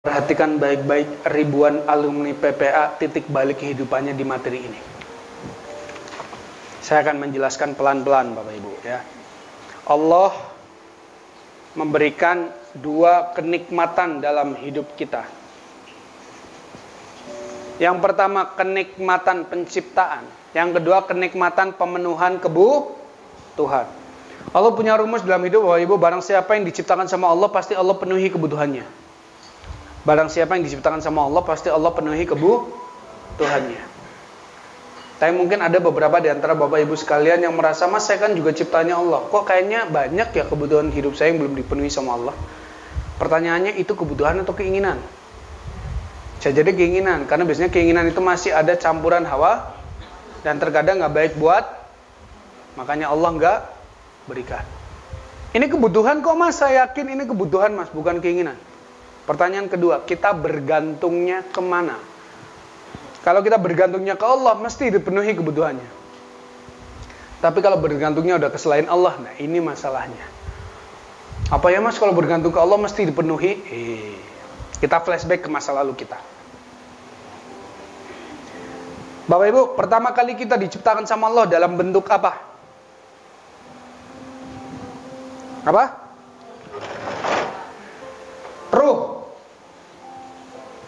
Perhatikan baik-baik ribuan alumni PPA titik balik kehidupannya di materi ini. Saya akan menjelaskan pelan-pelan Bapak Ibu ya. Allah memberikan dua kenikmatan dalam hidup kita. Yang pertama kenikmatan penciptaan, yang kedua kenikmatan pemenuhan kebutuhan. Allah punya rumus dalam hidup Bapak Ibu, barang siapa yang diciptakan sama Allah pasti Allah penuhi kebutuhannya. Barang siapa yang diciptakan sama Allah pasti Allah penuhi kebutuhannya. Tapi mungkin ada beberapa di antara Bapak Ibu sekalian yang merasa, Mas saya kan juga ciptanya Allah, kok kayaknya banyak ya kebutuhan hidup saya yang belum dipenuhi sama Allah. Pertanyaannya, itu kebutuhan atau keinginan? Bisa jadi keinginan, karena biasanya keinginan itu masih ada campuran hawa dan terkadang gak baik buat, makanya Allah gak berikan. Ini kebutuhan kok Mas, saya yakin ini kebutuhan Mas, bukan keinginan. Pertanyaan kedua, kita bergantungnya kemana? Kalau kita bergantungnya ke Allah, mesti dipenuhi kebutuhannya. Tapi kalau bergantungnya udah ke selain Allah, nah ini masalahnya. Apa ya Mas, kalau bergantung ke Allah mesti dipenuhi? Kita flashback ke masa lalu kita. Bapak Ibu, pertama kali kita diciptakan sama Allah dalam bentuk apa? Apa? Ruh.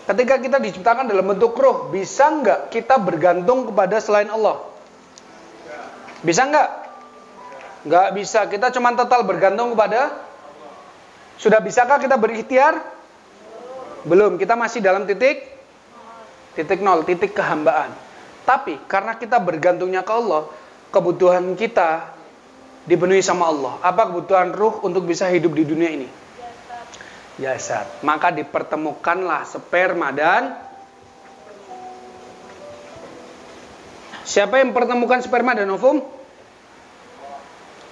Ketika kita diciptakan dalam bentuk ruh, bisa nggak kita bergantung kepada selain Allah? Bisa nggak? Nggak bisa. Kita cuma total bergantung kepada. Sudah bisakah kita berikhtiar? Belum. Kita masih dalam titik nol, titik kehambaan. Tapi karena kita bergantungnya ke Allah, kebutuhan kita dipenuhi sama Allah. Apa kebutuhan ruh untuk bisa hidup di dunia ini? Jasad. Maka dipertemukanlah sperma dan siapa yang mempertemukan sperma dan ovum?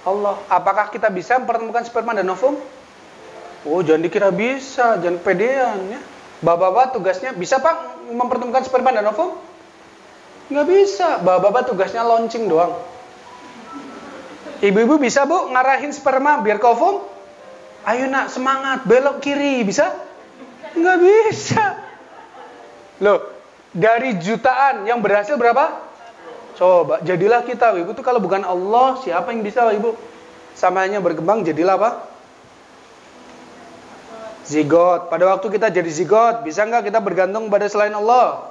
Allah. Apakah kita bisa mempertemukan sperma dan ovum? Oh, jangan dikira bisa, jangan pedean ya. Bapak-bapak tugasnya bisa Pak mempertemukan sperma dan ovum? Nggak bisa. Bapak-bapak tugasnya launching doang. Ibu-ibu bisa Bu ngarahin sperma biar ke ovum? Ayo nak, semangat, belok kiri, bisa? Nggak bisa. Loh, dari jutaan yang berhasil berapa? Coba, jadilah kita, Ibu tuh kalau bukan Allah, siapa yang bisa, Ibu? Samanya berkembang, jadilah apa? Zigot. Pada waktu kita jadi zigot, bisa nggak kita bergantung pada selain Allah?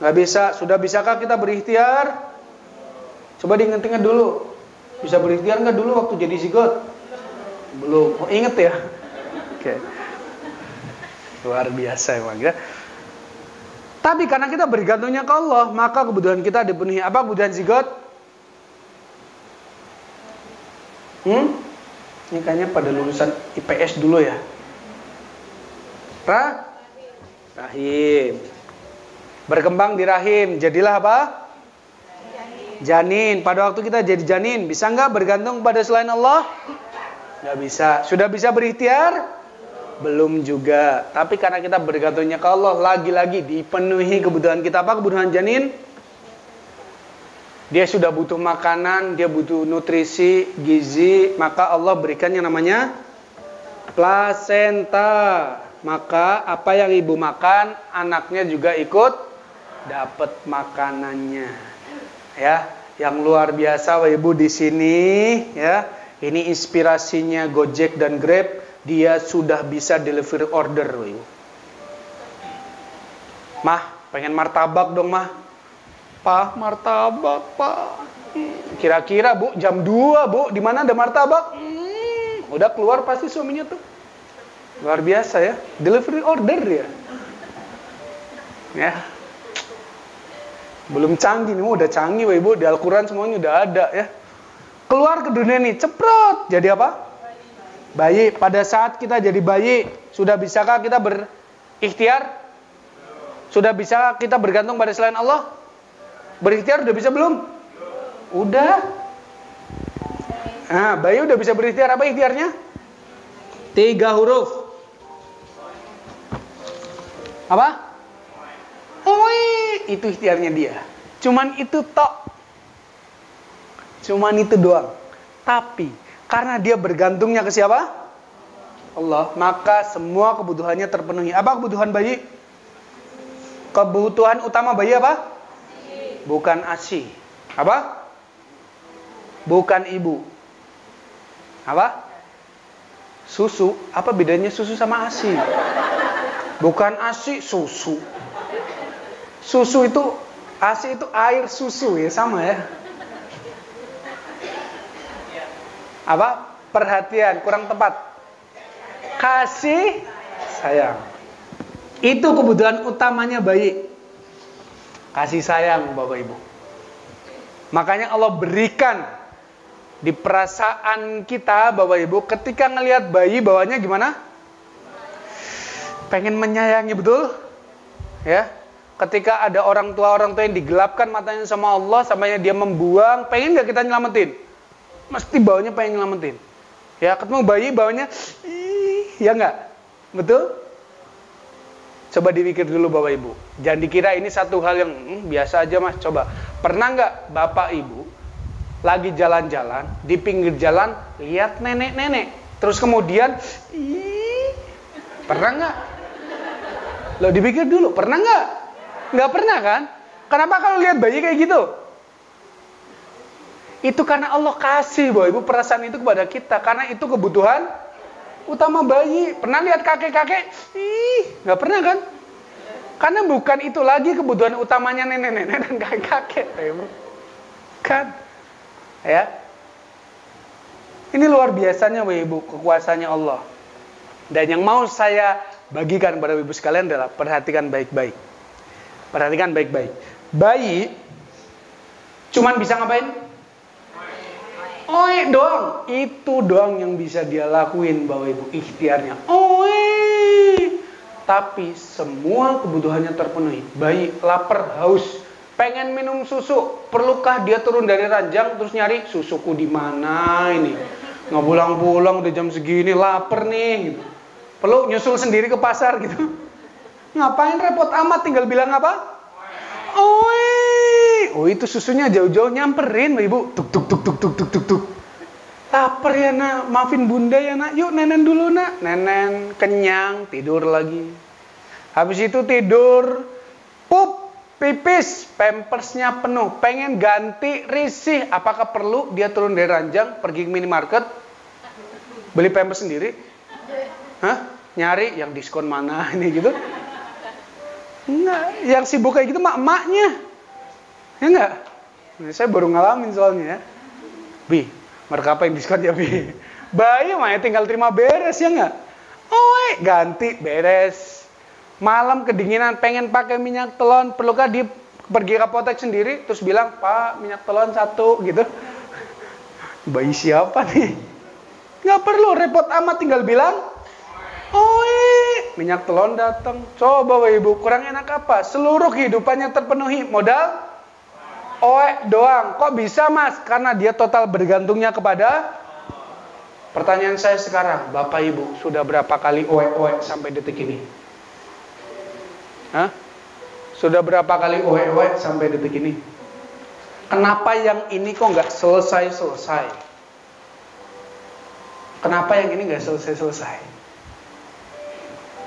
Nggak bisa. Sudah bisakah kita berikhtiar? Coba diingat-ingat dulu. Bisa berikhtiar nggak dulu waktu jadi zigot? Belum. Oh, inget ya? Oke. Luar biasa emang ya. Tapi karena kita bergantungnya ke Allah, maka kebutuhan kita dipenuhi. Apa kebutuhan zigot? Ini kayaknya pada lulusan IPS dulu ya. Rahim. Berkembang di rahim. Jadilah apa? Janin. Pada waktu kita jadi janin, bisa nggak bergantung pada selain Allah? Nggak bisa. Sudah bisa berikhtiar? Belum juga. Tapi karena kita bergantungnya ke Allah, lagi-lagi dipenuhi kebutuhan kita. Apa kebutuhan janin? Dia sudah butuh makanan, dia butuh nutrisi, gizi, maka Allah berikan yang namanya plasenta. Maka apa yang ibu makan, anaknya juga ikut dapat makanannya. Ya, yang luar biasa Bapak Ibu di sini ya. Ini inspirasinya Gojek dan Grab, dia sudah bisa delivery order, Ibu. Mah, pengen martabak dong, Mah. Pak, martabak, Pak. Kira-kira, Bu, jam 2, Bu, di mana ada martabak? Udah keluar pasti suaminya tuh. Luar biasa ya, delivery order ya. Ya. Belum canggih nih, udah canggih, Ibu. Di Al-Qur'an semuanya udah ada ya. Keluar ke dunia nih, ceprot. Jadi apa? Bayi. Pada saat kita jadi bayi, sudah bisakah kita berikhtiar? Sudah bisa kita bergantung pada selain Allah? Berikhtiar udah bisa belum? Udah. Nah, bayi udah bisa berikhtiar. Apa ikhtiarnya? 3 huruf. Apa? Oi, itu ikhtiarnya dia. Cuman itu tok. Cuman itu doang. Tapi karena dia bergantungnya ke siapa? Allah, maka semua kebutuhannya terpenuhi. Apa kebutuhan bayi? Kebutuhan utama bayi apa? Bukan ASI. Apa? Bukan ibu. Apa? Susu. Apa bedanya susu sama ASI? Bukan ASI, susu. Susu itu, ASI itu air susu ya, sama ya. Apa? Perhatian, kurang tepat. Kasih sayang. Itu kebutuhan utamanya bayi. Kasih sayang Bapak Ibu. Makanya Allah berikan di perasaan kita Bapak Ibu, ketika ngelihat bayi bawahnya gimana? Pengen menyayangi, betul? Ya. Ketika ada orang tua yang digelapkan matanya sama Allah, sampai dia membuang, pengen gak kita nyelamatin? Mesti bawahnya pengen nyelamatin. Ya, ketemu bayi bawahnya, ya enggak? Betul? Coba dipikir dulu Bapak Ibu. Jangan dikira ini satu hal yang biasa aja Mas. Coba, pernah enggak Bapak Ibu lagi jalan-jalan, di pinggir jalan, lihat nenek-nenek, terus kemudian, pernah enggak? Loh, dipikir dulu, pernah enggak? Enggak pernah kan? Kenapa kalau lihat bayi kayak gitu? Itu karena Allah kasih Bapak Ibu perasaan itu kepada kita. Karena itu kebutuhan utama bayi. Pernah lihat kakek-kakek? Nggak pernah kan? Karena bukan itu lagi kebutuhan utamanya nenek-nenek dan kakek-kakek. Kan? Ya. Ini luar biasanya Bapak Ibu, kekuasaannya Allah. Dan yang mau saya bagikan kepada Bapak Ibu sekalian adalah perhatikan baik-baik. Perhatikan baik-baik. Bayi cuman bisa ngapain? Oe doang, itu doang yang bisa dia lakuin Bapak Ibu, ikhtiarnya. Oe. Tapi semua kebutuhannya terpenuhi. Bayi lapar, haus, pengen minum susu, perlukah dia turun dari ranjang terus nyari susuku di mana ini? Nggak pulang-pulang udah jam segini, lapar nih gitu. Perlu nyusul sendiri ke pasar gitu. Ngapain repot amat, tinggal bilang apa? Oe. Oh, itu susunya jauh-jauh nyamperin Bapak Ibu. Tuk tuk tuk tuk tuk tuk tuk tuk. Lapar ya nak, maafin bunda ya nak. Yuk nenen dulu nak. Nenen kenyang, tidur lagi. Habis itu tidur, pup, pipis, pampersnya penuh. Pengen ganti, risih. Apakah perlu dia turun dari ranjang, pergi ke minimarket, beli pampers sendiri? Hah? Nyari yang diskon mana ini gitu? Enggak, yang sibuk kayak gitu emaknya. Ya enggak? Nah, saya baru ngalamin soalnya ya. Bi, mereka apa yang diskon ya Bi? Bayi mah ya tinggal terima beres ya enggak? Oi, ganti beres. Malam kedinginan pengen pakai minyak telon, perlukah dia pergi ke apotek sendiri terus bilang, "Pak, minyak telon 1" gitu. Bayi siapa nih? Enggak perlu repot amat, tinggal bilang, "Oi, minyak telon datang." Coba Bapak Ibu, kurang enak apa? Seluruh kehidupannya terpenuhi, modal oe doang. Kok bisa Mas? Karena dia total bergantungnya kepada. Pertanyaan saya sekarang, Bapak Ibu sudah berapa kali oe sampai detik ini? Hah? Sudah berapa kali oe sampai detik ini? Kenapa yang ini kok nggak selesai? Kenapa yang ini nggak selesai?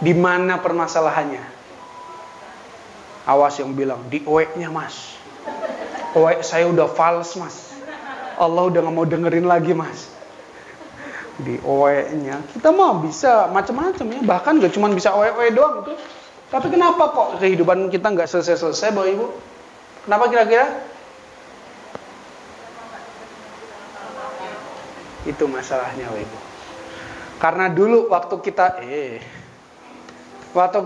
Di mana permasalahannya? Awas yang bilang di oe-nya Mas. Oe saya udah fals Mas. Allah udah gak mau dengerin lagi Mas. Di oe-nya kita mah bisa macam-macam ya. Bahkan gak cuma bisa oe doang tuh. Tapi kenapa kok kehidupan kita gak selesai Bapak Ibu? Kenapa kira-kira? Itu masalahnya Bapak Ibu. Karena dulu waktu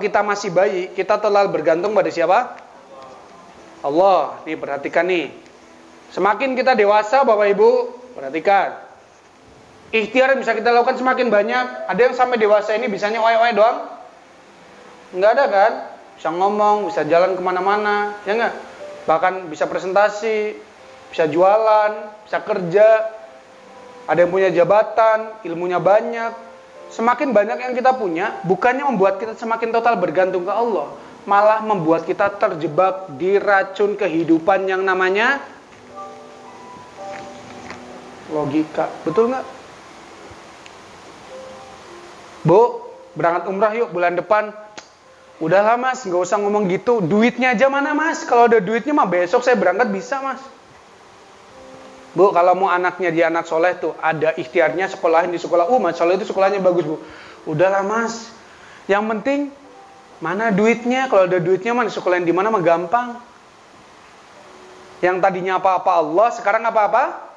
kita masih bayi, kita terlalu bergantung pada siapa? Allah. Nih perhatikan nih. Semakin kita dewasa Bapak Ibu, perhatikan. Ikhtiar yang bisa kita lakukan semakin banyak. Ada yang sampai dewasa ini bisanya oe doang? Enggak ada kan? Bisa ngomong, bisa jalan kemana-mana, ya enggak? Bahkan bisa presentasi, bisa jualan, bisa kerja. Ada yang punya jabatan, ilmunya banyak. Semakin banyak yang kita punya, bukannya membuat kita semakin total bergantung ke Allah, malah membuat kita terjebak di racun kehidupan yang namanya logika. Betul nggak? Bu, berangkat umrah yuk bulan depan. Udahlah mas, nggak usah ngomong gitu. Duitnya aja mana mas? Kalau ada duitnya mah besok saya berangkat bisa mas. Bu, kalau mau anaknya dia anak soleh tuh, ada ikhtiarnya sekolahin di sekolah. Mas soleh itu sekolahnya bagus bu. Udahlah mas. Yang penting, mana duitnya? Kalau ada duitnya mah sekolahin di mana mah gampang. Yang tadinya apa-apa Allah, sekarang apa-apa?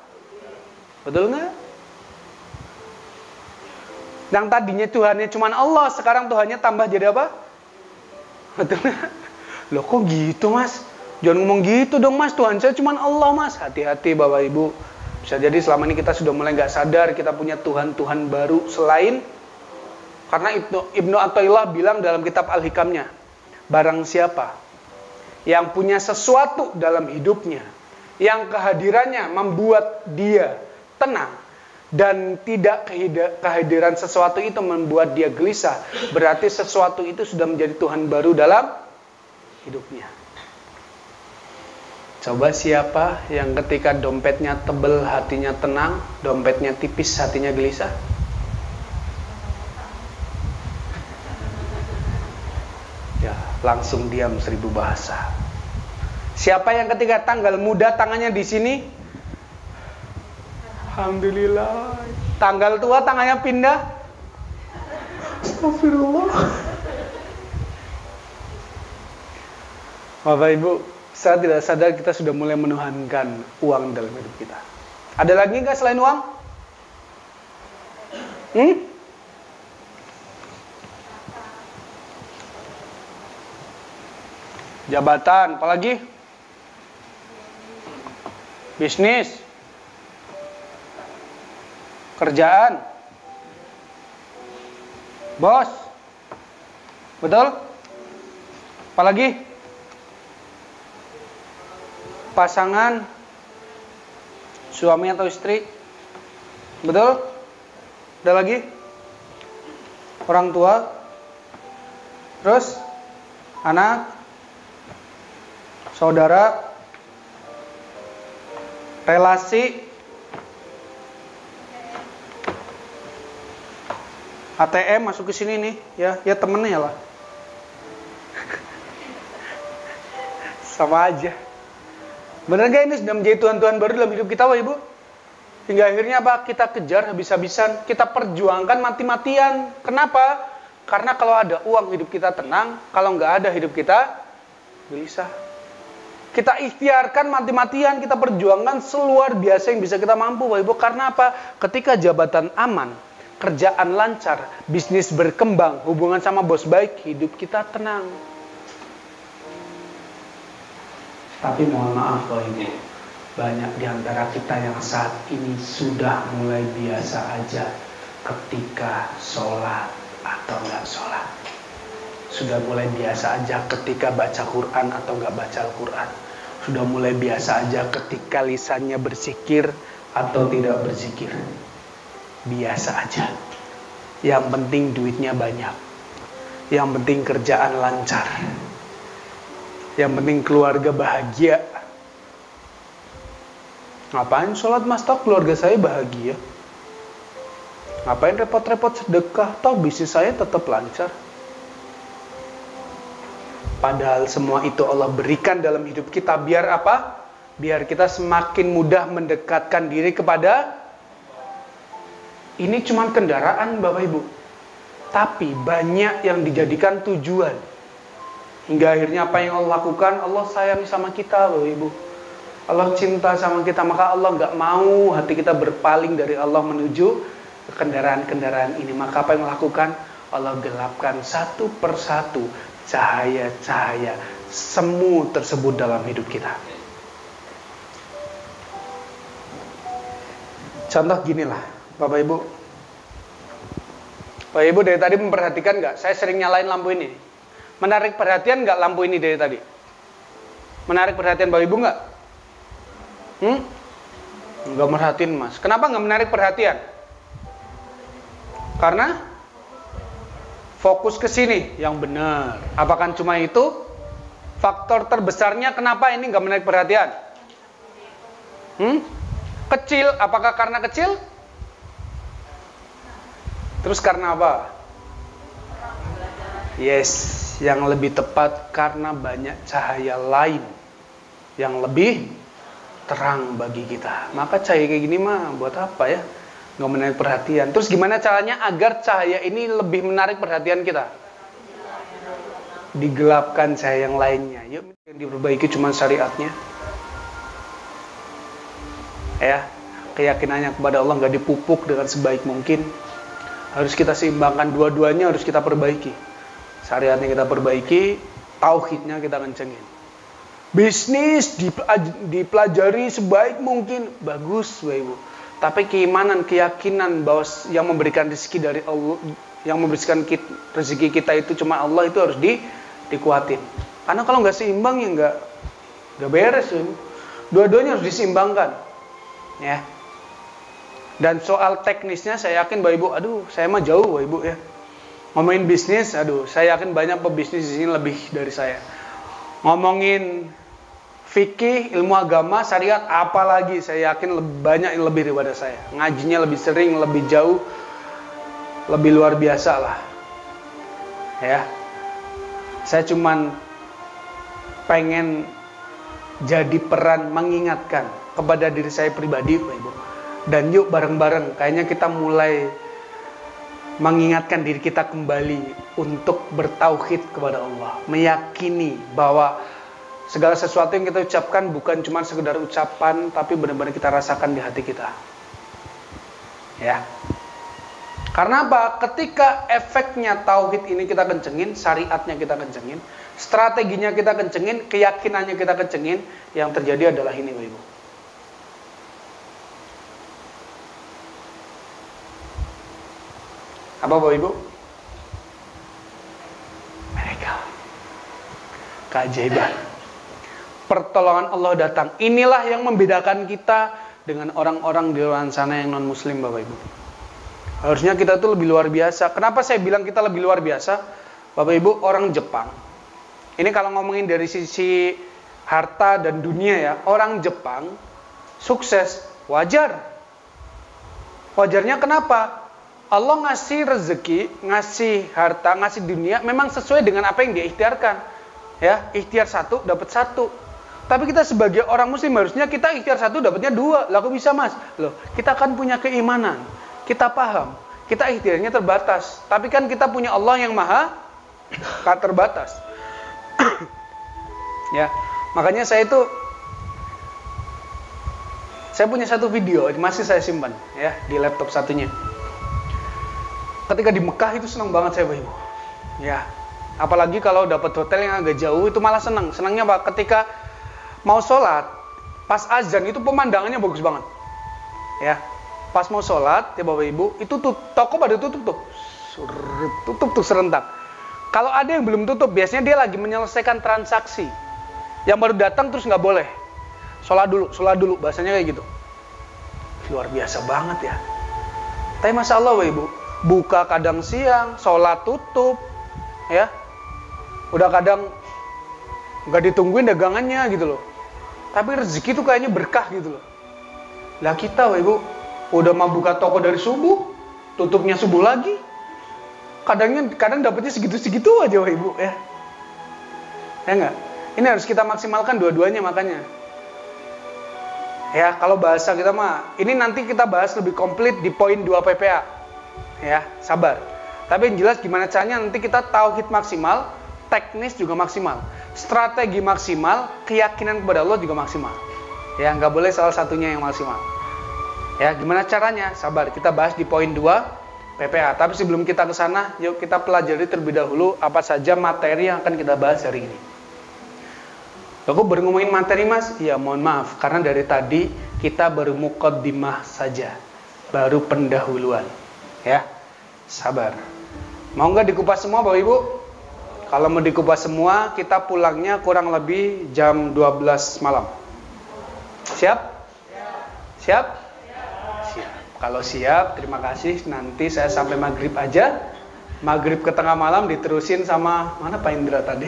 Betul nggak? Yang tadinya Tuhannya cuma Allah, sekarang Tuhannya tambah jadi apa? Betul nggak? Loh kok gitu mas? Jangan ngomong gitu dong mas, Tuhan saya cuma Allah mas. Hati-hati Bapak Ibu. Bisa jadi selama ini kita sudah mulai nggak sadar kita punya Tuhan-Tuhan baru selain. Karena Ibnu Athaillah bilang dalam kitab Al-Hikamnya, barang siapa yang punya sesuatu dalam hidupnya, yang kehadirannya membuat dia tenang, dan tidak kehadiran sesuatu itu membuat dia gelisah, berarti sesuatu itu sudah menjadi Tuhan baru dalam hidupnya. Coba siapa yang ketika dompetnya tebel hatinya tenang, dompetnya tipis hatinya gelisah? Ya, langsung diam 1000 bahasa. Siapa yang ketika tanggal muda tangannya di sini? Alhamdulillah. Tanggal tua tangannya pindah? Astagfirullah. Bapak Ibu, saya tidak sadar kita sudah mulai menuhankan uang dalam hidup kita. Ada lagi nggak selain uang? Jabatan, apalagi? Bisnis, kerjaan, bos, betul? Apalagi? Pasangan, suami atau istri, betul? Ada lagi? Orang tua, terus anak, saudara, relasi, ATM masuk ke sini nih, ya temennya lah. Sama aja. Benar gak ini sudah menjadi Tuhan-Tuhan baru dalam hidup kita, Bapak Ibu? Hingga akhirnya apa? Kita kejar habis-habisan, kita perjuangkan mati-matian. Kenapa? Karena kalau ada uang hidup kita tenang, kalau nggak ada hidup kita gelisah. Kita ikhtiarkan mati-matian, kita perjuangkan seluar biasa yang bisa kita mampu, Bapak Ibu. Karena apa? Ketika jabatan aman, kerjaan lancar, bisnis berkembang, hubungan sama bos baik, hidup kita tenang. Tapi mohon maaf Bapak Ibu, banyak di antara kita yang saat ini sudah mulai biasa aja ketika sholat atau nggak sholat. Sudah mulai biasa aja ketika baca Quran atau nggak baca Al-Quran. Sudah mulai biasa aja ketika lisannya berzikir atau tidak berzikir. Biasa aja. Yang penting duitnya banyak. Yang penting kerjaan lancar. Yang penting keluarga bahagia. Ngapain sholat mas? Toh keluarga saya bahagia. Ngapain repot-repot sedekah? Toh bisnis saya tetap lancar. Padahal semua itu Allah berikan dalam hidup kita. Biar apa? Biar kita semakin mudah mendekatkan diri kepada. Ini cuma kendaraan Bapak Ibu. Tapi banyak yang dijadikan tujuan. Hingga akhirnya apa yang Allah lakukan? Allah sayang sama kita Bapak Ibu. Allah cinta sama kita. Maka Allah gak mau hati kita berpaling dari Allah menuju ke kendaraan-kendaraan ini. Maka apa yang Allah lakukan? Allah gelapkan satu persatu cahaya-cahaya semu tersebut dalam hidup kita. Contoh ginilah Bapak Ibu. Bapak Ibu dari tadi memperhatikan gak? Saya sering nyalain lampu ini. Menarik perhatian nggak lampu ini dari tadi? Menarik perhatian Bapak Ibu nggak? Nggak merhatiin mas. Kenapa nggak menarik perhatian? Karena fokus ke sini yang benar. Apakah cuma itu? Faktor terbesarnya kenapa ini nggak menarik perhatian? Kecil. Apakah karena kecil? Terus karena apa? Yes, yang lebih tepat karena banyak cahaya lain yang lebih terang bagi kita. Maka cahaya kayak gini mah buat apa ya? Nggak menarik perhatian. Terus gimana caranya agar cahaya ini lebih menarik perhatian kita? Digelapkan cahaya yang lainnya. Yuk, yang diperbaiki cuma syariatnya. Ya, keyakinannya kepada Allah nggak dipupuk dengan sebaik mungkin. Harus kita seimbangkan, dua-duanya harus kita perbaiki. Syariatnya kita perbaiki, tauhidnya kita kencengin. Bisnis dipelajari sebaik mungkin, bagus Bapak Ibu. Tapi keimanan, keyakinan bahwa yang memberikan rezeki dari Allah, yang memberikan rezeki kita itu cuma Allah, itu harus dikuatin. Karena kalau nggak seimbang ya nggak beres Bapak Ibu. Dua-duanya harus diseimbangkan. Ya. Dan soal teknisnya saya yakin Bapak Ibu, saya mah jauh Bapak Ibu ya. Ngomongin bisnis, saya yakin banyak pebisnis di sini lebih dari saya. Ngomongin fikih, ilmu agama, syariat, apalagi saya yakin banyak yang lebih daripada saya. Ngajinya lebih sering, lebih jauh, lebih luar biasa lah. Ya. Saya cuman pengen jadi peran mengingatkan kepada diri saya pribadi Bapak Ibu. Dan yuk bareng-bareng, kayaknya kita mulai mengingatkan diri kita kembali untuk bertauhid kepada Allah. Meyakini bahwa segala sesuatu yang kita ucapkan bukan cuma sekedar ucapan, tapi benar-benar kita rasakan di hati kita. Ya. Karena apa? Ketika efeknya tauhid ini kita kencengin, syariatnya kita kencengin, strateginya kita kencengin, keyakinannya kita kencengin, yang terjadi adalah ini Bapak Ibu. Apa Bapak Ibu? Mereka keajaiban. Pertolongan Allah datang. Inilah yang membedakan kita dengan orang-orang di luar sana yang non-muslim Bapak Ibu. Harusnya kita tuh lebih luar biasa. Kenapa saya bilang kita lebih luar biasa? Bapak Ibu, orang Jepang. Ini kalau ngomongin dari sisi harta dan dunia ya. Orang Jepang sukses, wajar. Wajarnya kenapa? Allah ngasih rezeki, ngasih harta, ngasih dunia memang sesuai dengan apa yang dia ikhtiarkan. Ya, ikhtiar satu dapat satu. Tapi kita sebagai orang muslim harusnya kita ikhtiar satu dapatnya dua. Lah kok bisa Mas? Loh, kita kan punya keimanan. Kita paham. Kita ikhtiarnya terbatas. Tapi kan kita punya Allah yang maha tak terbatas. Ya, makanya saya punya satu video masih saya simpan ya di laptop satunya. Ketika di Mekah itu senang banget saya Bapak Ibu. Ya. Apalagi kalau dapat hotel yang agak jauh itu malah senang. Senangnya Pak ketika mau sholat, pas azan itu pemandangannya bagus banget. Ya. Pas mau sholat ya Bapak Ibu, itu toko pada tutup tuh. Tutup tuh serentak. Kalau ada yang belum tutup, biasanya dia lagi menyelesaikan transaksi. Yang baru datang terus nggak boleh. Sholat dulu, bahasanya kayak gitu. Luar biasa banget ya. Tapi Masya Allah Bapak Ibu, buka kadang siang, sholat tutup, ya, udah kadang nggak ditungguin dagangannya gitu loh. Tapi rezeki tuh kayaknya berkah gitu loh. Lah kita, Bapak Ibu, udah mau buka toko dari subuh, tutupnya subuh lagi. Kadang dapetnya segitu-segitu aja, Bapak Ibu, ya. Ya nggak? Ini harus kita maksimalkan dua-duanya makanya. Ya, kalau bahasa kita mah, ini nanti kita bahas lebih komplit di poin 2 PPA. Ya, sabar. Tapi yang jelas gimana caranya nanti kita tauhid maksimal, teknis juga maksimal, strategi maksimal, keyakinan kepada Allah juga maksimal. Ya, nggak boleh salah satunya yang maksimal. Ya, gimana caranya? Sabar, kita bahas di poin 2 PPA. Tapi sebelum kita ke sana, yuk kita pelajari terlebih dahulu apa saja materi yang akan kita bahas hari ini. Aku baru ngomongin materi Mas? Ya mohon maaf, karena dari tadi kita baru muqaddimah saja, baru pendahuluan. Ya, sabar. Mau nggak dikupas semua Bapak Ibu? Kalau mau dikupas semua, kita pulangnya kurang lebih jam 12 malam. Siap? Siap? Siap. Kalau siap, terima kasih. Nanti saya sampai maghrib aja. Maghrib ke tengah malam diterusin sama, mana Pak Indra tadi?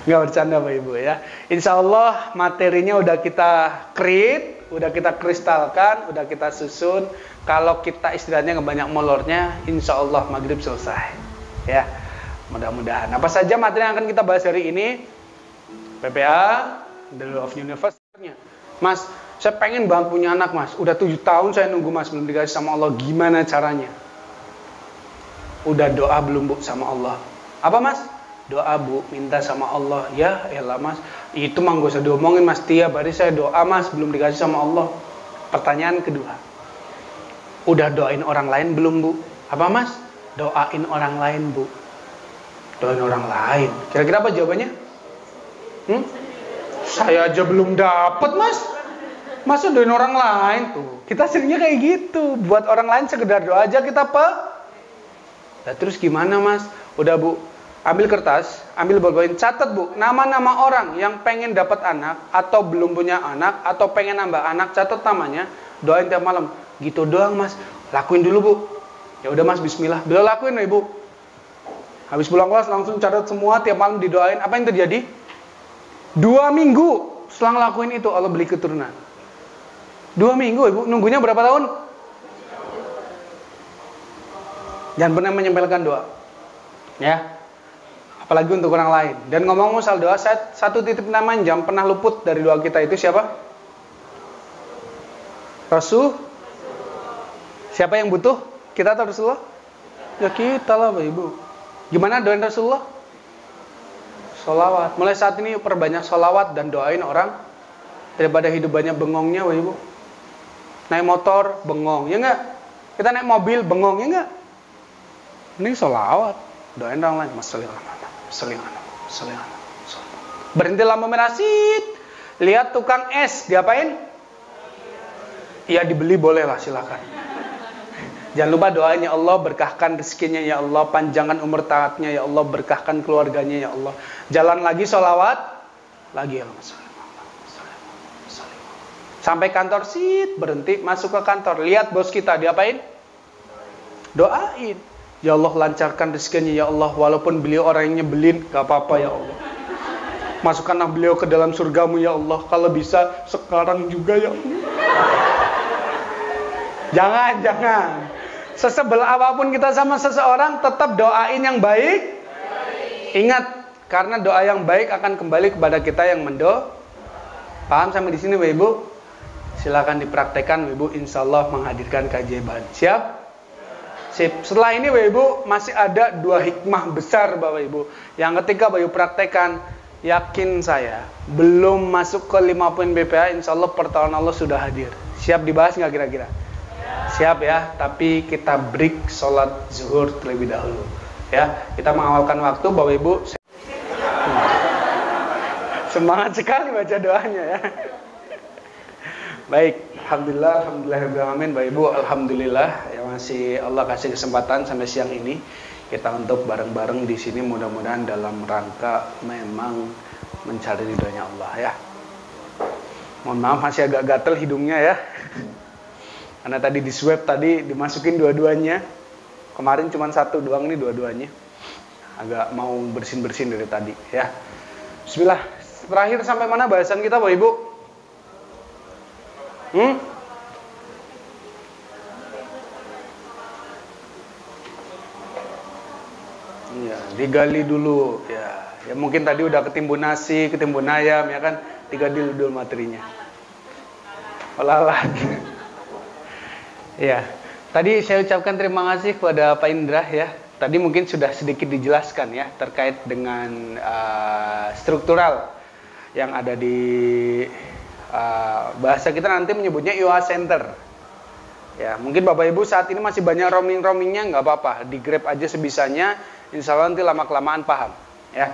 Nggak bercanda Bapak Ibu ya. Insya Allah materinya udah kita create, udah kita kristalkan, udah kita susun. Kalau kita istirahatnya nggak banyak molornya, insya Allah maghrib selesai. Ya, mudah-mudahan. Apa saja materi yang akan kita bahas hari ini? PPA, The Law of Universe-nya. Mas, saya pengen banget punya anak, Mas. Udah 7 tahun saya nunggu, Mas, belum dikasih sama Allah. Gimana caranya? Udah doa belum, Bu, sama Allah? Apa, Mas? Doa, Bu, minta sama Allah. Ya elah, Mas, itu mah gak usah diomongin, Mas. Tiap hari saya doa, Mas, belum dikasih sama Allah. Pertanyaan kedua, udah doain orang lain belum, Bu? Apa, Mas? Doain orang lain, Bu. Doain orang lain. Kira-kira apa jawabannya? Saya aja belum dapat, Mas. Masa doain orang lain tuh? Kita seringnya kayak gitu. Buat orang lain sekedar doa aja kita Nah, terus gimana, Mas? Udah, Bu, ambil kertas, ambil bolpen, catat, Bu, nama-nama orang yang pengen dapat anak atau belum punya anak atau pengen nambah anak, catat namanya, doain tiap malam. Gitu doang, Mas. Lakuin dulu, Bu. Ya udah, Mas, bismillah. Udah lakuin, Ibu. Habis pulang kelas langsung catat semua, tiap malam didoain. Apa yang terjadi? 2 minggu setelah ngelakuin itu Allah beli keturunan. 2 minggu, Ibu. Nunggunya berapa tahun? Jangan pernah menyempelkan doa, ya, apalagi untuk orang lain. Dan ngomong soal doa, satu titip nama jam pernah luput dari doa kita itu siapa? Rasul. Siapa yang butuh? Kita atau Rasulullah? Ya kita lah, Bapak Ibu. Gimana doain Rasulullah? Sholawat. Mulai saat ini perbanyak sholawat dan doain orang, daripada hidup banyak bengongnya, Bapak Ibu. Naik motor bengong, ya enggak? Kita naik mobil bengong, ya enggak? Ini sholawat, doain orang lain. Berhenti lampu merah, lihat tukang es, diapain? Ya dibeli boleh lah, silakan. Jangan lupa doain, ya Allah berkahkan rezekinya, ya Allah panjangkan umur taatnya, ya Allah berkahkan keluarganya, ya Allah. Jalan lagi sholawat, lagi ya Allah. Sampai kantor, berhenti, masuk ke kantor, lihat bos kita, diapain? Doain. Ya Allah lancarkan rezekinya, ya Allah, walaupun beliau orang yang nyebelin, gak apa-apa, ya Allah. Masukkanlah beliau ke dalam surgamu, ya Allah. Kalau bisa sekarang juga, ya Allah. Jangan. Sesebel apapun kita sama seseorang, tetap doain yang baik. Ingat, karena doa yang baik akan kembali kepada kita yang Paham sampai di sini, Bapak Ibu? Silakan dipraktekkan, Bapak Ibu. Insya Allah menghadirkan keajaiban. Siap? Sip. Setelah ini, Bapak Ibu, masih ada 2 hikmah besar, Bapak Ibu, yang ketika Bapak Ibu praktekkan, yakin saya, belum masuk ke 5 poin BPA, insya Allah pertolongan Allah sudah hadir. Siap dibahas nggak kira-kira? Siap ya, tapi kita break sholat zuhur terlebih dahulu. Ya, kita mengawalkan waktu, Bapak Ibu. Semangat sekali baca doanya ya. Baik, alhamdulillahirrahmanirrahim, Bapak Ibu, alhamdulillah ya masih Allah kasih kesempatan sampai siang ini kita untuk bareng-bareng di sini, mudah-mudahan dalam rangka memang mencari ridhonya Allah ya. Mohon maaf masih agak gatel hidungnya ya. Karena tadi di swab tadi dimasukin dua-duanya. Kemarin cuma 1 doang nih dua-duanya. Agak mau bersin-bersin dari tadi ya. Bismillah. Terakhir sampai mana bahasan kita, Bapak Ibu? Ya, digali dulu ya. Ya mungkin tadi udah ketimbun nasi, ketimbun ayam ya kan, digali dulu materinya. Olah lagi. Ya, tadi saya ucapkan terima kasih kepada Pak Indra ya. Tadi mungkin sudah sedikit dijelaskan ya terkait dengan struktural yang ada di bahasa kita nanti menyebutnya IOA Center. Ya, mungkin Bapak Ibu saat ini masih banyak roaming-roamingnya, nggak apa-apa, di grab aja sebisanya, insya Allah nanti lama-kelamaan paham. Ya,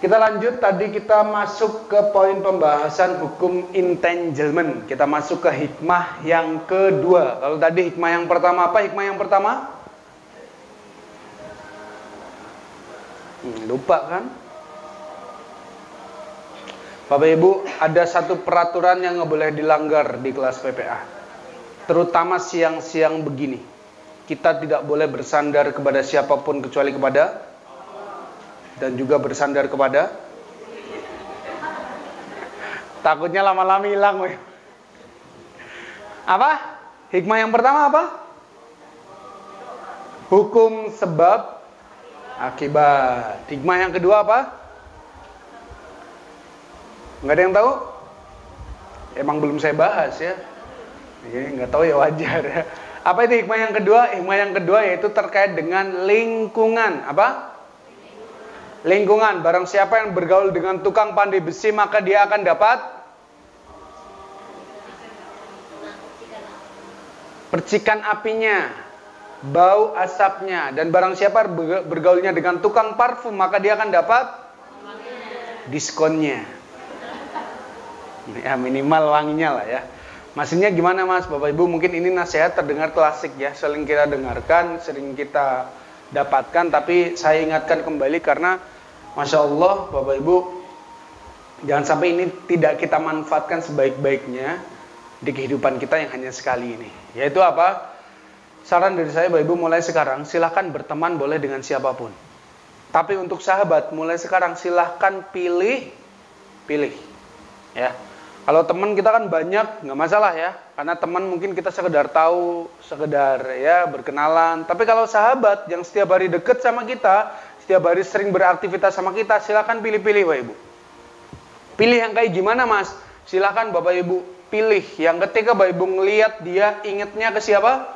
kita lanjut. Tadi kita masuk ke poin pembahasan hukum entanglement. Kita masuk ke hikmah yang kedua. Kalau tadi hikmah yang pertama apa? Hikmah yang pertama? Lupa kan? Bapak Ibu, ada satu peraturan yang nggak boleh dilanggar di kelas PPA. Terutama siang-siang begini. Kita tidak boleh bersandar kepada siapapun kecuali kepada, dan juga bersandar kepada, takutnya lama-lama hilang. Apa? Hikmah yang pertama apa? Hukum sebab Akibat. Hikmah yang kedua apa? Nggak ada yang tahu? Emang belum saya bahas ya. Nggak tahu ya wajar ya. Apa itu hikmah yang kedua? Hikmah yang kedua yaitu terkait dengan lingkungan. Apa? Lingkungan. Barang siapa yang bergaul dengan tukang pandai besi, maka dia akan dapat percikan apinya, bau asapnya. Dan barang siapa bergaulnya dengan tukang parfum, maka dia akan dapat diskonnya. Ya minimal wanginya lah ya. Maksudnya gimana Mas? Bapak Ibu, mungkin ini nasihat terdengar klasik ya, sering kita dengarkan, sering kita dapatkan, tapi saya ingatkan kembali karena Masya Allah Bapak Ibu, jangan sampai ini tidak kita manfaatkan sebaik-baiknya di kehidupan kita yang hanya sekali ini. Yaitu apa? Saran dari saya Bapak Ibu, mulai sekarang silahkan berteman boleh dengan siapapun. Tapi untuk sahabat, mulai sekarang silahkan pilih. Ya. Kalau teman kita kan banyak, nggak masalah ya. Karena teman mungkin kita sekedar tahu, sekedar ya berkenalan. Tapi kalau sahabat yang setiap hari deket sama kita, setiap hari sering beraktivitas sama kita, silakan pilih-pilih Bapak Ibu. Pilih yang kayak gimana Mas? Silakan Bapak Ibu pilih. Yang ketika Bapak Ibu ngelihat dia, ingetnya ke siapa?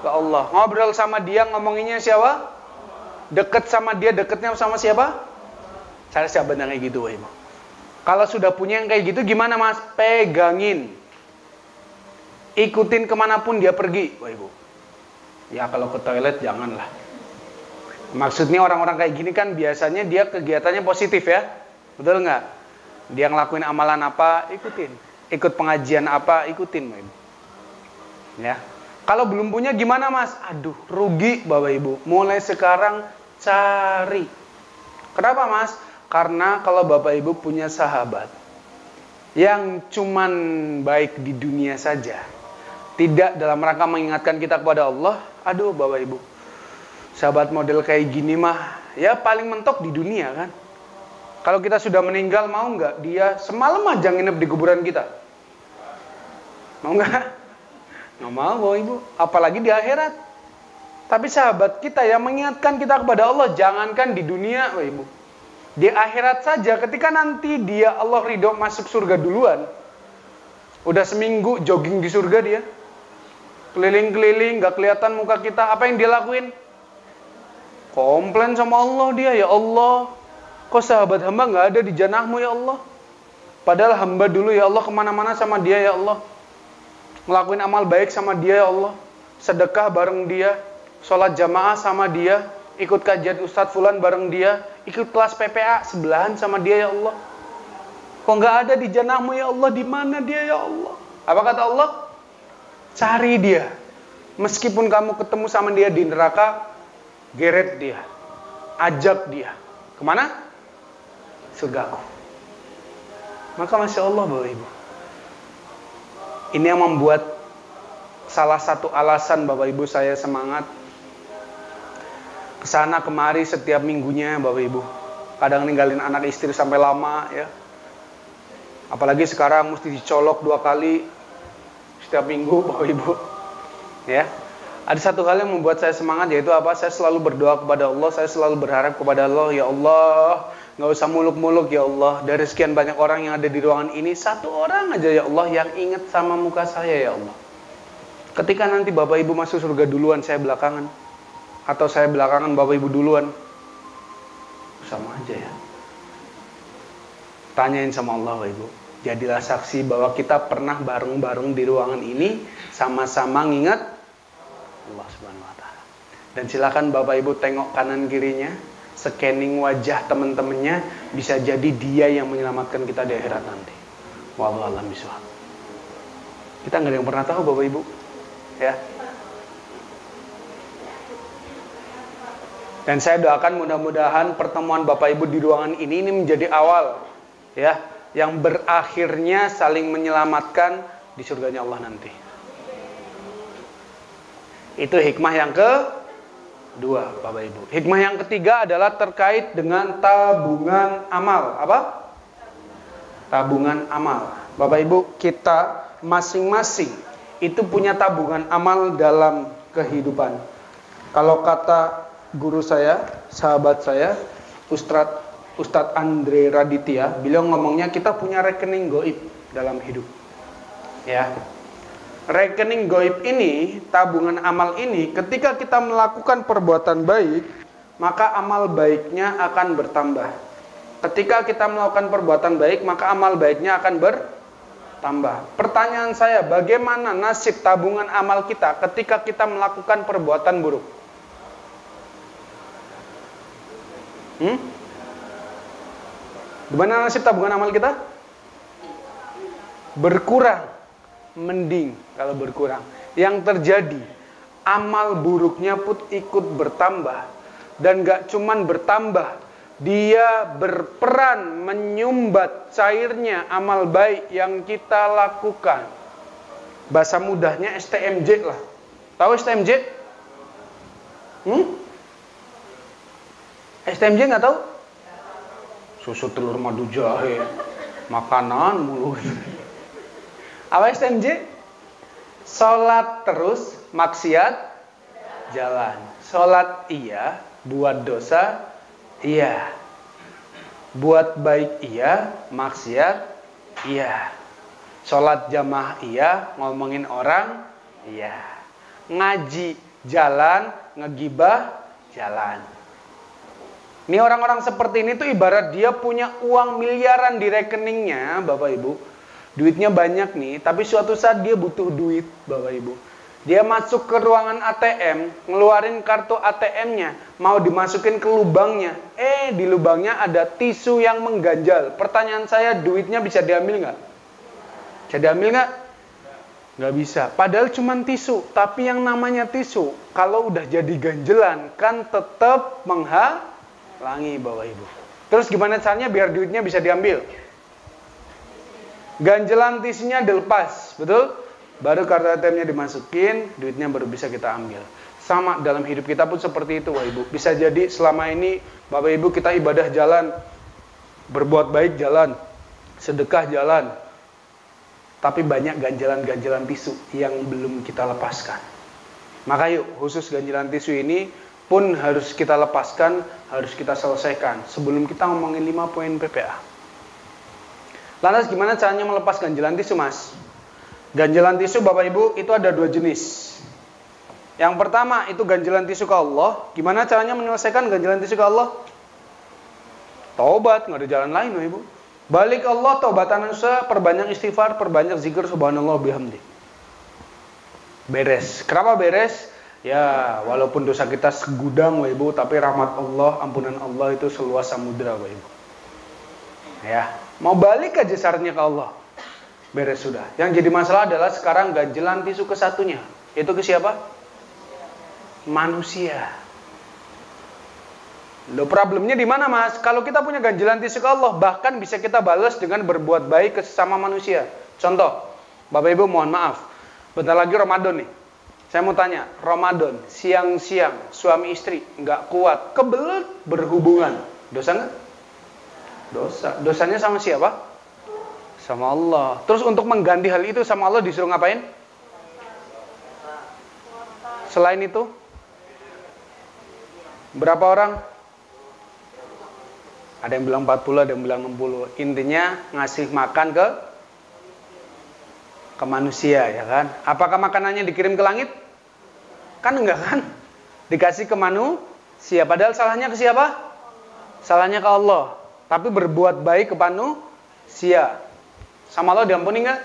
Ke Allah. Ngobrol sama dia, ngomonginnya siapa? Deket sama dia, deketnya sama siapa? Saya sahabat yang kayak gitu Bapak Ibu. Kalau sudah punya yang kayak gitu, gimana Mas? Pegangin. Ikutin kemanapun dia pergi, Bapak Ibu. Ya kalau ke toilet janganlah. Maksudnya orang-orang kayak gini kan biasanya dia kegiatannya positif ya. Betul nggak? Dia ngelakuin amalan apa, ikutin. Ikut pengajian apa, ikutin Bapak Ibu. Ya. Kalau belum punya gimana Mas? Aduh, rugi Bapak Ibu. Mulai sekarang cari. Kenapa Mas? Karena kalau Bapak Ibu punya sahabat yang cuman baik di dunia saja, tidak dalam rangka mengingatkan kita kepada Allah, aduh Bapak Ibu, sahabat model kayak gini mah, ya paling mentok di dunia kan. Kalau kita sudah meninggal, mau nggak dia semalam aja nginep di kuburan kita? Mau nggak? Nggak mau Bapak Ibu, apalagi di akhirat. Tapi sahabat kita yang mengingatkan kita kepada Allah, jangankan di dunia Bapak Ibu, di akhirat saja, ketika nanti dia Allah ridho masuk surga duluan, udah seminggu jogging di surga dia, keliling-keliling, gak kelihatan muka kita, apa yang dia lakuin? Komplain sama Allah dia, ya Allah, kok sahabat hamba gak ada di janahmu ya Allah? Padahal hamba dulu ya Allah kemana-mana sama dia ya Allah, ngelakuin amal baik sama dia ya Allah, sedekah bareng dia, sholat jamaah sama dia, ikut kajian Ustadz Fulan bareng dia, ikut kelas PPA sebelahan sama dia ya Allah. Kok nggak ada di janahmu ya Allah? Di mana dia ya Allah? Apa kata Allah? Cari dia. Meskipun kamu ketemu sama dia di neraka, geret dia, ajak dia. Kemana? Surgaku. Maka Masya Allah Bapak Ibu, ini yang membuat salah satu alasan Bapak Ibu saya semangat kesana kemari setiap minggunya Bapak Ibu. Kadang ninggalin anak istri sampai lama ya. Apalagi sekarang mesti dicolok 2 kali setiap minggu Bapak Ibu. Ya. Ada satu hal yang membuat saya semangat, yaitu apa? Saya selalu berdoa kepada Allah, saya selalu berharap kepada Allah, ya Allah, nggak usah muluk-muluk ya Allah. Dari sekian banyak orang yang ada di ruangan ini, 1 orang aja ya Allah yang ingat sama muka saya ya Allah. Ketika nanti Bapak Ibu masuk surga duluan, saya belakangan, atau saya belakangan Bapak Ibu duluan, sama aja ya. Tanyain sama Allah Bapak Ibu, jadilah saksi bahwa kita pernah bareng-bareng di ruangan ini, sama-sama ngingat Allah Subhanahu wa Ta'ala. Dan silakan Bapak Ibu tengok kanan kirinya, scanning wajah teman-temannya, bisa jadi dia yang menyelamatkan kita di akhirat nanti. Wallahu a'lam bishawab. Kita nggak ada yang pernah tahu Bapak Ibu, ya. Dan saya doakan mudah-mudahan pertemuan Bapak Ibu di ruangan ini menjadi awal, ya, yang berakhirnya saling menyelamatkan di surganya Allah nanti. Itu hikmah yang kedua, Bapak Ibu. Hikmah yang ketiga adalah terkait dengan tabungan amal. Apa? Tabungan amal. Bapak Ibu, kita masing-masing itu punya tabungan amal dalam kehidupan. Kalau kata guru saya, sahabat saya, Ustadz Andre Raditya, beliau ngomongnya kita punya rekening goib dalam hidup. Ya. Rekening goib ini, tabungan amal ini, ketika kita melakukan perbuatan baik, maka amal baiknya akan bertambah. Ketika kita melakukan perbuatan baik, maka amal baiknya akan bertambah. Pertanyaan saya, bagaimana nasib tabungan amal kita ketika kita melakukan perbuatan buruk? Gimana nasib tabungan amal kita? Berkurang. Mending kalau berkurang. Yang terjadi, amal buruknya pun ikut bertambah. Dan gak cuman bertambah, dia berperan menyumbat cairnya amal baik yang kita lakukan. Bahasa mudahnya STMJ lah. Tahu STMJ? STMJ nggak tahu? Susu telur madu jahe, makanan mulu. Apa STMJ? Sholat terus, maksiat jalan. Sholat iya, buat dosa iya. Buat baik iya, maksiat iya. Sholat jamaah iya, ngomongin orang iya. Ngaji jalan, ngegibah jalan. Ini orang-orang seperti ini tuh ibarat dia punya uang miliaran di rekeningnya, Bapak Ibu. Duitnya banyak nih, tapi suatu saat dia butuh duit, Bapak Ibu. Dia masuk ke ruangan ATM, ngeluarin kartu ATM-nya, mau dimasukin ke lubangnya. Di lubangnya ada tisu yang mengganjal. Pertanyaan saya, duitnya bisa diambil nggak? Bisa diambil nggak? Nggak bisa. Padahal cuma tisu, tapi yang namanya tisu, kalau udah jadi ganjelan, kan tetap menghalangi, Bapak Ibu. Terus gimana caranya biar duitnya bisa diambil? Ganjelan tisunya dilepas, betul? Baru kartu ATM-nya dimasukin, duitnya baru bisa kita ambil. Sama dalam hidup kita pun seperti itu, Bapak Ibu. Bisa jadi selama ini Bapak Ibu kita ibadah jalan, berbuat baik jalan, sedekah jalan, tapi banyak ganjalan-ganjalan tisu yang belum kita lepaskan. Maka yuk, khusus ganjalan tisu ini pun harus kita lepaskan, harus kita selesaikan sebelum kita ngomongin 5 poin PPA. Lantas gimana caranya melepas ganjalan tisu, Mas? Ganjalan tisu Bapak Ibu itu ada 2 jenis. Yang pertama itu ganjalan tisu ke Allah. Gimana caranya menyelesaikan ganjalan tisu ke Allah? Taubat, nggak ada jalan lain, Bapak Ibu. Balik Allah, taubatan usaha, perbanyak istighfar, perbanyak zikir subhanallah bihamdi. Beres. Kenapa beres? Ya, walaupun dosa kita segudang, Bapak Ibu, tapi rahmat Allah, ampunan Allah itu seluas samudra, Bapak Ibu. Ya, mau balik aja syaratnya ke Allah. Beres sudah. Yang jadi masalah adalah sekarang ganjalan tisu ke satunya. Itu ke siapa? Manusia. Loh, problemnya di mana, Mas? Kalau kita punya ganjalan tisu ke Allah, bahkan bisa kita balas dengan berbuat baik ke sesama manusia. Contoh, Bapak Ibu mohon maaf, bentar lagi Ramadan nih. Saya mau tanya, Ramadan, siang-siang, suami istri, nggak kuat, kebelet berhubungan. Dosa nggak? Dosa. Dosanya sama siapa? Sama Allah. Terus untuk mengganti hal itu sama Allah disuruh ngapain? Selain itu, berapa orang? Ada yang bilang 40, ada yang bilang 60. Intinya ngasih makan ke manusia, ya kan? Apakah makanannya dikirim ke langit? Kan enggak kan? Dikasih ke manusia. Padahal salahnya ke siapa? Salahnya ke Allah. Tapi berbuat baik ke manusia. Sama Allah diampuni enggak?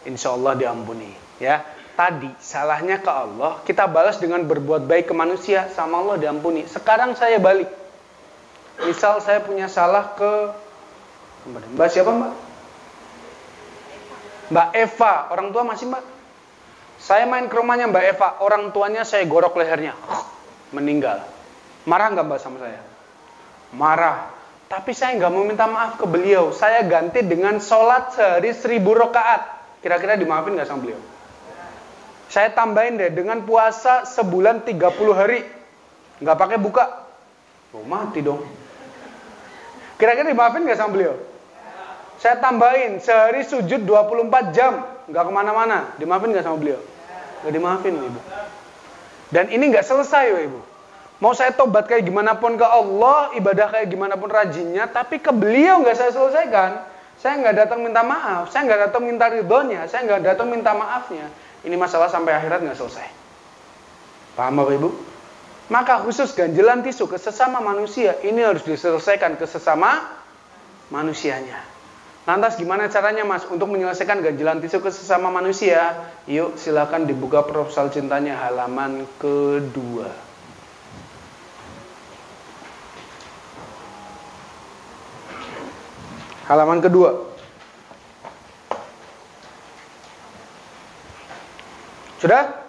Insya Allah diampuni. Ya, tadi salahnya ke Allah, kita balas dengan berbuat baik ke manusia, sama Allah diampuni. Sekarang saya balik. Misal saya punya salah ke Mbak siapa, Mbak? Mbak Eva, orang tua masih, Mbak? Saya main ke rumahnya Mbak Eva, orang tuanya saya gorok lehernya, meninggal. Marah nggak Mbak sama saya? Marah. Tapi saya nggak mau minta maaf ke beliau. Saya ganti dengan sholat sehari 1000 rakaat. Kira-kira dimaafin nggak sama beliau? Saya tambahin deh dengan puasa sebulan 30 hari. Nggak pakai buka. Oh, mati dong. Kira-kira dimaafin nggak sama beliau? Saya tambahin sehari sujud 24 jam. Nggak kemana-mana. Dimaafin nggak sama beliau? Nggak dimaafin, Ibu. Dan ini nggak selesai, Ibu. Mau saya tobat kayak gimana pun ke Allah, ibadah kayak gimana pun rajinnya, tapi ke beliau nggak saya selesaikan. Saya nggak datang minta maaf, saya nggak datang minta ridhonya, saya nggak datang minta maafnya. Ini masalah sampai akhirat nggak selesai. Paham Bapak Ibu? Maka khusus ganjelan tisu ke sesama manusia, ini harus diselesaikan ke sesama manusianya. Lantas gimana caranya Mas untuk menyelesaikan ganjelan tisu ke sesama manusia? Yuk silakan dibuka proposal cintanya halaman kedua. Halaman kedua. Sudah?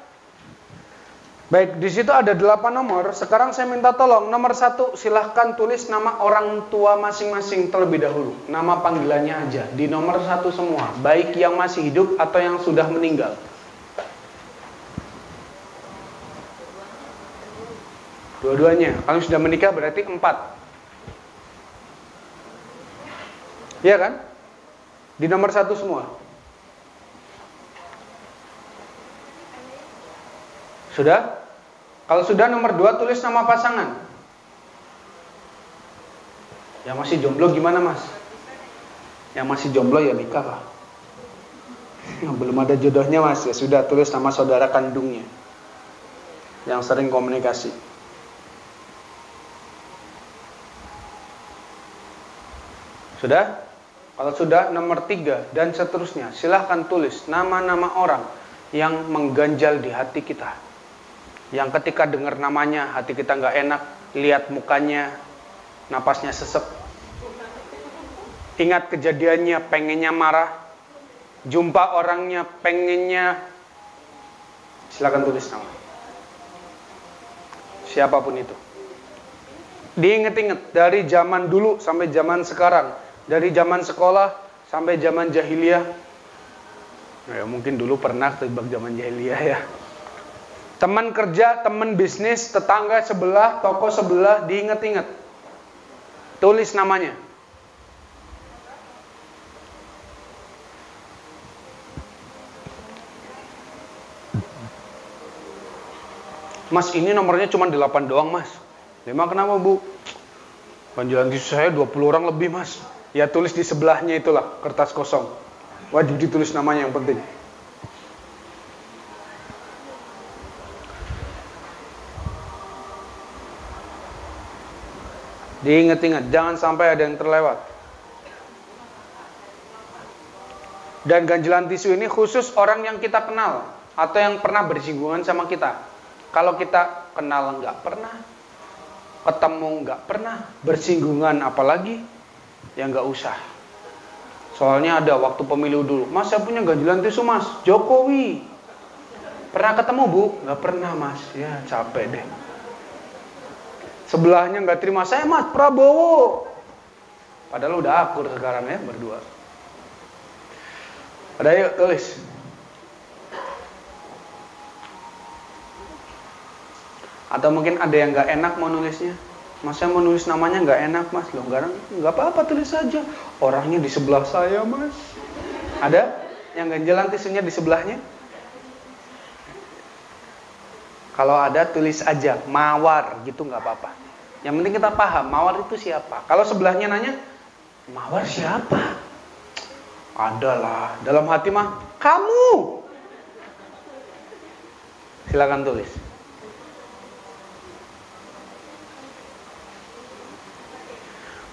Baik, di situ ada 8 nomor. Sekarang saya minta tolong. Nomor 1, silahkan tulis nama orang tua masing-masing terlebih dahulu. Nama panggilannya aja. Di nomor 1 semua. Baik yang masih hidup atau yang sudah meninggal. Dua-duanya. Kalau sudah menikah berarti 4. Iya kan? Di nomor 1 semua. Sudah? Kalau sudah nomor 2 tulis nama pasangan. Yang masih jomblo gimana Mas? Yang masih jomblo ya nikah lah. Belum ada jodohnya Mas, ya sudah tulis nama saudara kandungnya. Yang sering komunikasi. Sudah? Kalau sudah nomor 3 dan seterusnya, silahkan tulis nama-nama orang yang mengganjal di hati kita. Yang ketika dengar namanya, hati kita nggak enak, lihat mukanya, napasnya sesek. Ingat kejadiannya, pengennya marah. Jumpa orangnya, pengennya. Silahkan tulis nama. Siapapun itu. Diinget-inget, dari zaman dulu sampai zaman sekarang. Dari zaman sekolah sampai zaman jahiliyah. Ya, mungkin dulu pernah terjebak zaman jahiliyah ya. Teman kerja, teman bisnis, tetangga sebelah, toko sebelah, diinget-inget. Tulis namanya. Mas, ini nomornya cuma 8 doang, Mas. 5 kenapa, Bu? Panggilan tisu saya 20 orang lebih, Mas. Ya tulis di sebelahnya itulah, kertas kosong. Wajib ditulis namanya yang penting. Diingat-ingat, jangan sampai ada yang terlewat. Dan ganjelan tisu ini khusus orang yang kita kenal atau yang pernah bersinggungan sama kita. Kalau kita kenal nggak pernah, ketemu nggak pernah, bersinggungan apalagi, ya nggak usah. Soalnya ada waktu pemilu dulu, Mas saya punya ganjelan tisu Mas, Jokowi. Pernah ketemu Bu? Nggak pernah Mas, ya capek deh. Sebelahnya nggak terima, saya Mas Prabowo. Padahal udah akur sekarang ya berdua. Ada yuk tulis. Atau mungkin ada yang nggak enak mau nulisnya. Mas saya mau nulis namanya nggak enak Mas. Loh nggak apa-apa tulis saja. Orangnya di sebelah saya Mas. Ada yang ganjelan tisunya di sebelahnya? Kalau ada tulis aja Mawar gitu nggak apa-apa. Yang penting kita paham Mawar itu siapa. Kalau sebelahnya nanya Mawar siapa? Adalah dalam hati mah kamu. Silakan tulis.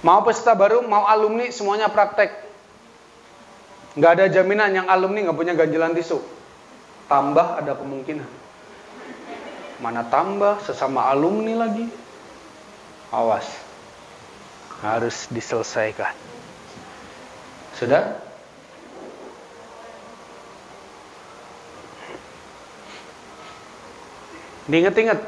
Mau peserta baru, mau alumni, semuanya praktek. Nggak ada jaminan yang alumni nggak punya ganjelan tisu. Tambah ada kemungkinan. Mana tambah, sesama alumni lagi. Awas. Harus diselesaikan. Sudah? Diinget-inget.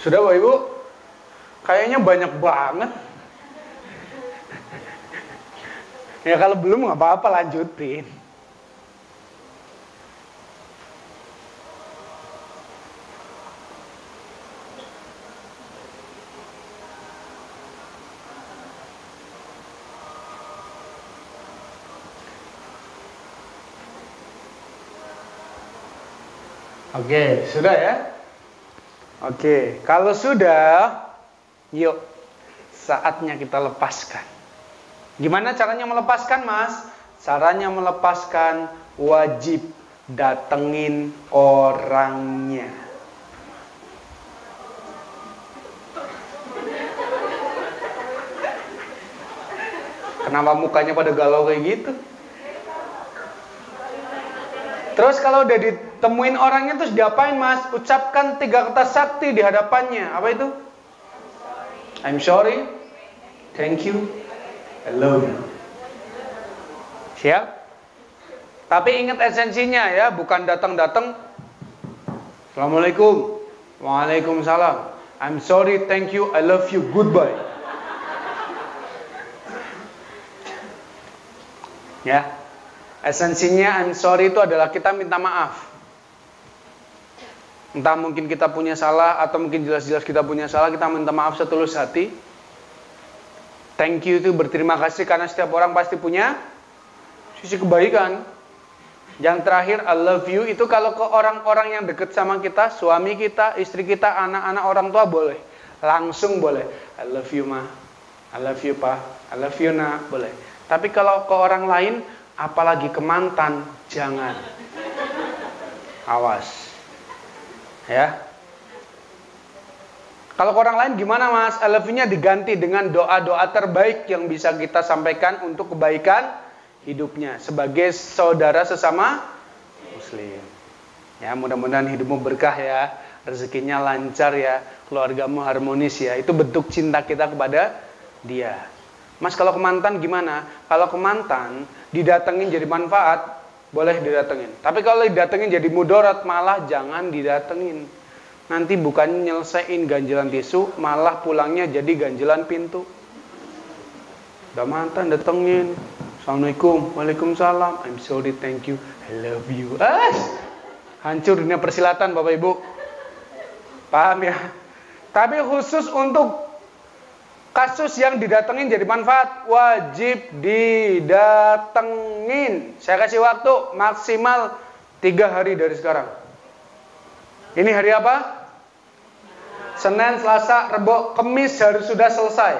Sudah Bapak Ibu? Kayaknya banyak banget. Ya kalau belum nggak apa-apa, lanjutin. Oke, sudah ya? Oke, kalau sudah, yuk saatnya kita lepaskan. Gimana caranya melepaskan, Mas? Caranya melepaskan wajib datengin orangnya. Kenapa mukanya pada galau kayak gitu? Terus kalau udah ditemuin orangnya terus diapain, Mas? Ucapkan 3 kata sakti di hadapannya. Apa itu? I'm sorry. Thank you. I love you. Siap? Tapi ingat esensinya ya, bukan datang-datang. Assalamualaikum. Waalaikumsalam. I'm sorry, thank you, I love you, goodbye. Ya. Esensinya I'm sorry itu adalah kita minta maaf. Entah mungkin kita punya salah atau mungkin jelas-jelas kita punya salah, kita minta maaf setulus hati. Thank you itu berterima kasih karena setiap orang pasti punya sisi kebaikan. Yang terakhir I love you itu kalau ke orang-orang yang dekat sama kita, suami kita, istri kita, anak-anak, orang tua boleh. Langsung boleh. I love you ma, I love you pa, I love you na, boleh. Tapi kalau ke orang lain, apalagi ke mantan, jangan. Awas. Ya. Kalau ke orang lain gimana, Mas? I love you-nya diganti dengan doa-doa terbaik yang bisa kita sampaikan untuk kebaikan hidupnya sebagai saudara sesama muslim. Ya, mudah-mudahan hidupmu berkah ya, rezekinya lancar ya, keluargamu harmonis ya. Itu bentuk cinta kita kepada dia. Mas, kalau ke mantan gimana? Kalau ke mantan didatengin jadi manfaat, boleh didatengin. Tapi kalau didatengin jadi mudarat, malah jangan didatengin. Nanti bukan nyelesain ganjilan tisu, malah pulangnya jadi ganjilan pintu. Udah mantan datengin, Assalamualaikum, Waalaikumsalam, I'm sorry, thank you, I love you. Hancur dunia persilatan Bapak Ibu. Paham ya? Tapi khusus untuk kasus yang didatengin jadi manfaat, wajib didatengin. Saya kasih waktu maksimal 3 hari dari sekarang. Ini hari apa? Senin, Selasa, Rebo, Kamis harus sudah selesai.